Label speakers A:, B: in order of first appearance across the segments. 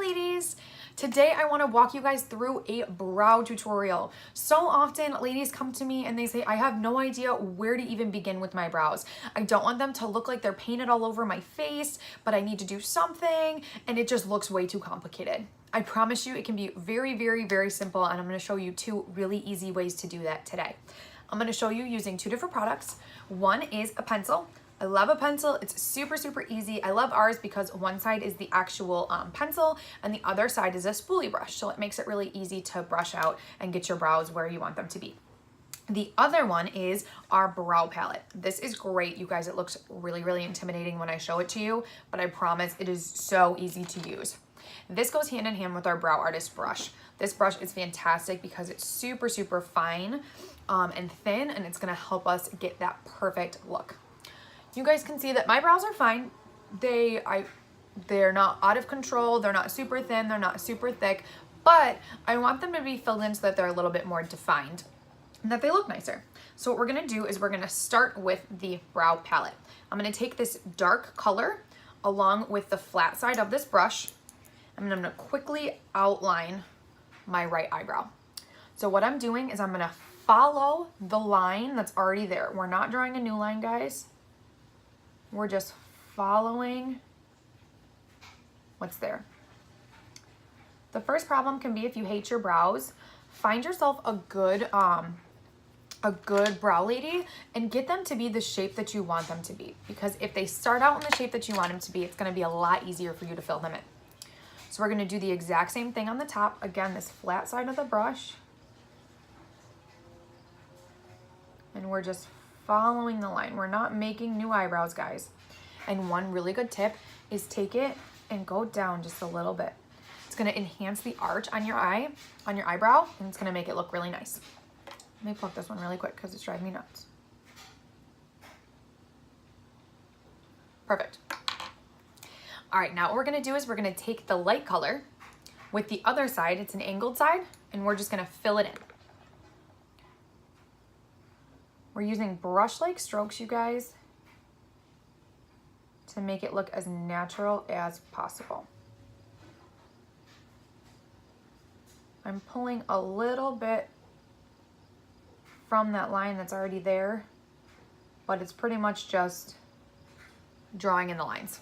A: ladies! Today I want to walk you guys through a brow tutorial. So often ladies come to me and they say, I have no idea where to even begin with my brows. I don't want them to look like they're painted all over my face, but I need to do something and it just looks way too complicated. I promise you it can be very, very, very simple, and I'm going to show you two really easy ways to do that today. I'm going to show you using two different products. One is a pencil. I love a pencil. It's super, super easy. I love ours because one side is the actual pencil and the other side is a spoolie brush. So it makes it really easy to brush out and get your brows where you want them to be. The other one is our brow palette. This is great, you guys. It looks really, really intimidating when I show it to you, but I promise it is so easy to use. This goes hand in hand with our Brow Artist brush. This brush is fantastic because it's super, super fine and thin, and it's gonna help us get that perfect look. You guys can see that my brows are fine. They're not out of control. They're not super thin. They're not super thick, but I want them to be filled in so that they're a little bit more defined and that they look nicer. So what we're gonna do is we're gonna start with the brow palette. I'm gonna take this dark color along with the flat side of this brush, and I'm gonna quickly outline my right eyebrow. So what I'm doing is I'm gonna follow the line that's already there. We're not drawing a new line, guys. We're just following what's there. The first problem can be if you hate your brows, find yourself a good brow lady and get them to be the shape that you want them to be. Because if they start out in the shape that you want them to be, it's gonna be a lot easier for you to fill them in. So we're gonna do the exact same thing on the top. Again, this flat side of the brush. And we're just following the line. We're not making new eyebrows, guys. And one really good tip is take it and go down just a little bit. It's gonna enhance the arch on your eyebrow, and it's gonna make it look really nice. Let me pluck this one really quick because it's driving me nuts. Perfect. All right, now what we're gonna do is we're gonna take the light color with the other side, it's an angled side, and we're just gonna fill it in. We're using brush-like strokes, you guys, to make it look as natural as possible. I'm pulling a little bit from that line that's already there, but it's pretty much just drawing in the lines.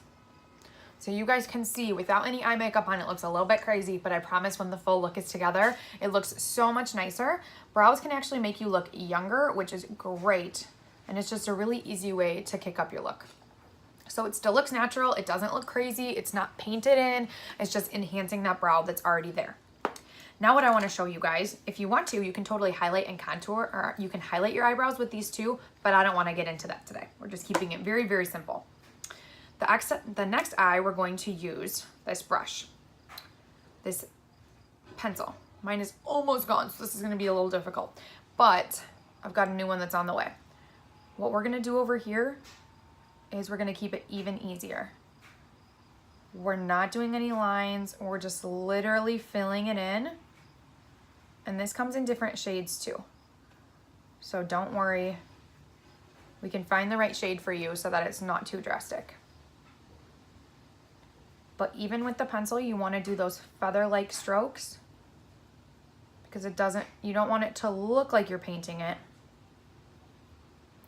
A: So you guys can see without any eye makeup on, it looks a little bit crazy, but I promise when the full look is together, it looks so much nicer. Brows can actually make you look younger, which is great. And it's just a really easy way to kick up your look. So it still looks natural. It doesn't look crazy. It's not painted in. It's just enhancing that brow that's already there. Now what I want to show you guys, if you want to, you can totally highlight and contour, or you can highlight your eyebrows with these two, but I don't want to get into that today. We're just keeping it very, very simple. The next eye, we're going to use this brush, this pencil. Mine is almost gone, so this is gonna be a little difficult, but I've got a new one that's on the way. What we're gonna do over here is we're gonna keep it even easier. We're not doing any lines, we're just literally filling it in. And this comes in different shades too. So don't worry, we can find the right shade for you so that it's not too drastic. But even with the pencil, you want to do those feather-like strokes because you don't want it to look like you're painting it.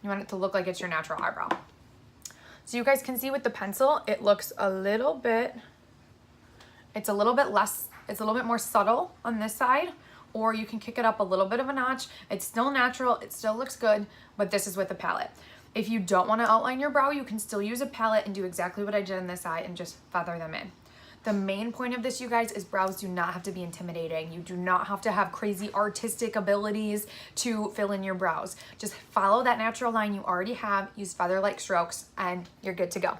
A: You want it to look like it's your natural eyebrow. So you guys can see with the pencil, it looks a little bit less, it's a little bit more subtle on this side, or you can kick it up a little bit of a notch. It's still natural, it still looks good, but this is with the palette. If you don't want to outline your brow, you can still use a palette and do exactly what I did on this side and just feather them in. The main point of this, you guys, is brows do not have to be intimidating. You do not have to have crazy artistic abilities to fill in your brows. Just follow that natural line you already have, use feather-like strokes, and you're good to go.